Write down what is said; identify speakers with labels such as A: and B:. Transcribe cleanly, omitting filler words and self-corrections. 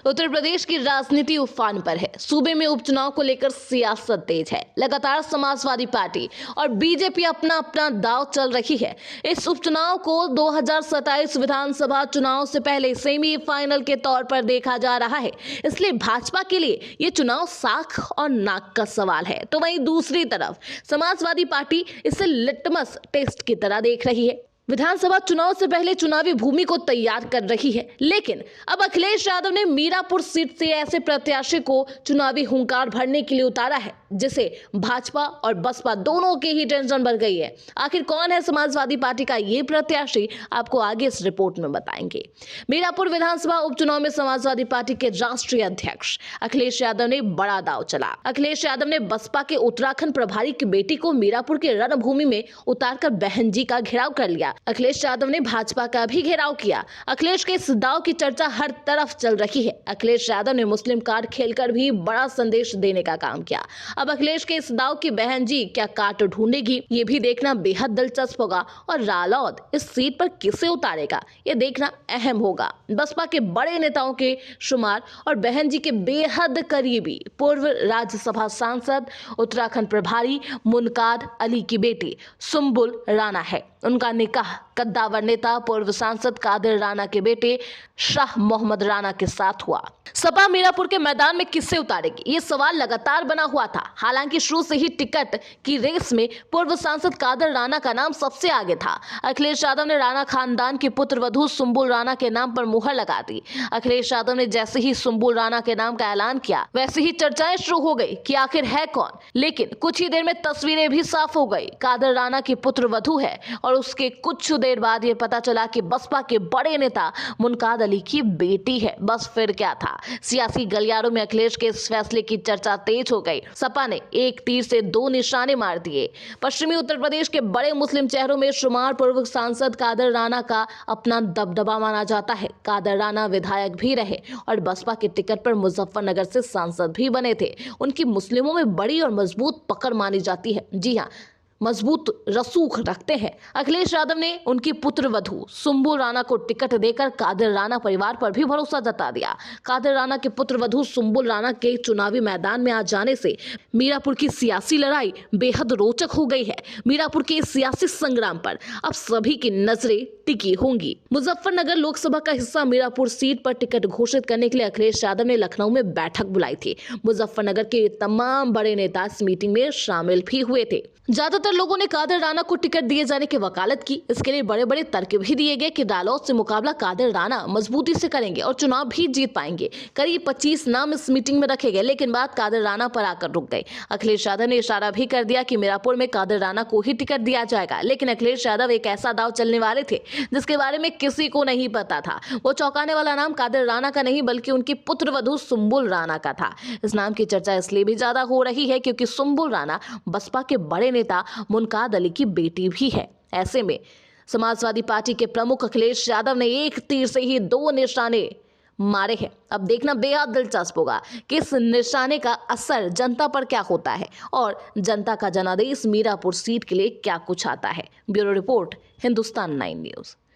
A: उत्तर प्रदेश की राजनीति उफान पर है। सूबे में उपचुनाव को लेकर सियासत तेज है। लगातार समाजवादी पार्टी और बीजेपी अपना अपना दांव चल रही है। इस उपचुनाव को 2027 विधानसभा चुनाव से पहले सेमीफाइनल के तौर पर देखा जा रहा है। इसलिए भाजपा के लिए ये चुनाव साख और नाक का सवाल है। तो वहीं दूसरी तरफ समाजवादी पार्टी इसे लिटमस टेस्ट की तरह देख रही है। विधानसभा चुनाव से पहले चुनावी भूमि को तैयार कर रही है। लेकिन अब अखिलेश यादव ने मीरापुर सीट से ऐसे प्रत्याशी को चुनावी हुंकार भरने के लिए उतारा है जिसे भाजपा और बसपा दोनों की ही टेंशन बढ़ गई है। आखिर कौन है समाजवादी पार्टी का ये प्रत्याशी, आपको आगे इस रिपोर्ट में बताएंगे। मीरापुर विधानसभा उपचुनाव में समाजवादी पार्टी के राष्ट्रीय अध्यक्ष अखिलेश यादव ने बड़ा दांव चला। अखिलेश यादव ने बसपा के उत्तराखंड प्रभारी की बेटी को मीरापुर के रणभूमि में उतारकर बहन जी का घेराव कर लिया। अखिलेश यादव ने भाजपा का भी घेराव किया। अखिलेश के इस दांव की चर्चा हर तरफ चल रही है। अखिलेश यादव ने मुस्लिम कार्ड खेलकर भी बड़ा संदेश देने का काम किया। अब अखिलेश के इस दांव की बहन जी क्या काट ढूंढेगी, ये भी देखना बेहद दिलचस्प होगा। और रालौद इस सीट पर किसे उतारेगा, ये देखना अहम होगा। बसपा के बड़े नेताओं के शुमार और बहन जी के बेहद करीबी पूर्व राज्यसभा सांसद उत्तराखंड प्रभारी मुनकाद अली की बेटी सुम्बुल राणा है। उनका निकाह कद्दावर नेता पूर्व सांसद कादिर राणा के बेटे शाह मोहम्मद राणा के साथ हुआ। सपा मीरापुर के मैदान में किससे उतारेगी, ये सवाल लगातार बना हुआ था। हालांकि शुरू से ही टिकट की रेस में पूर्व सांसद कादिर राणा का नाम सबसे आगे था। अखिलेश यादव ने राणा खानदान की पुत्र वधू सुम्बुल राणा के नाम पर मुहर लगा दी। अखिलेश यादव ने जैसे ही सुम्बुल राणा के नाम का ऐलान किया, वैसे ही चर्चाएं शुरू हो गई कि आखिर है कौन। लेकिन कुछ ही देर में तस्वीरें भी साफ हो गई। कादिर राणा की पुत्र वधू है और उसके कुछ देर बाद ये पता चला कि बसपा के बड़े नेता मुनकाद अली की बेटी है। बस फिर क्या था, सियासी गलियारों में अखिलेश के इस फैसले की चर्चा तेज हो गई। सपा ने एक तीर से दो निशाने मार दिए। पश्चिमी उत्तर प्रदेश के बड़े मुस्लिम चेहरों में शुमार पूर्व सांसद कादिर राणा का अपना दबदबा माना जाता है। कादिर राणा विधायक भी रहे और बसपा के टिकट पर मुजफ्फरनगर से सांसद भी बने थे। उनकी मुस्लिमों में बड़ी और मजबूत पकड़ मानी जाती है। जी हाँ, मजबूत रसूख रखते हैं। अखिलेश यादव ने उनकी पुत्र वधू सुम्बुल राणा को टिकट देकर कादिर राणा परिवार पर भी भरोसा जता दिया। कादिर राणा के पुत्र वधू सुम्बुल राणा के चुनावी मैदान में आ जाने से मीरापुर की सियासी लड़ाई बेहद रोचक हो गई है। मीरापुर के सियासी संग्राम पर अब सभी की नजरें टिकी होंगी। मुजफ्फरनगर लोकसभा का हिस्सा मीरापुर सीट पर टिकट घोषित करने के लिए अखिलेश यादव ने लखनऊ में बैठक बुलाई थी। मुजफ्फरनगर के तमाम बड़े नेता इस मीटिंग में शामिल भी हुए थे। ज्यादातर लोगों ने कादिर राणा को टिकट दिए जाने की वकालत की। इसके लिए बड़े बड़े तर्क भी दिए गए कि रालौद से मुकाबला कादिर राणा मजबूती से करेंगे और चुनाव भी जीत पाएंगे। करीब 25 नाम इस मीटिंग में रखे गए, लेकिन बात कादिर राणा पर आकर रुक गई। अखिलेश यादव ने इशारा भी कर दिया कि मीरापुर में कादिर राणा को ही टिकट दिया जाएगा। लेकिन अखिलेश यादव एक ऐसा दांव चलने वाले थे जिसके बारे में किसी को नहीं पता था। वो चौंकाने वाला नाम कादिर राणा का नहीं बल्कि उनकी पुत्र वधू सुम्बुल राणा का था। इस नाम की चर्चा इसलिए भी ज्यादा हो रही है क्योंकि सुम्बुल राणा बसपा के बड़े नेता मुनकाद अली की बेटी भी है। ऐसे में समाजवादी पार्टी के प्रमुख अखिलेश यादव ने एक तीर से ही दो निशाने मारे हैं। अब देखना बेहद दिलचस्प होगा कि इस निशाने का असर जनता पर क्या होता है और जनता का जनादेश मीरापुर सीट के लिए क्या कुछ आता है। Bureau report, Hindustan 9 news.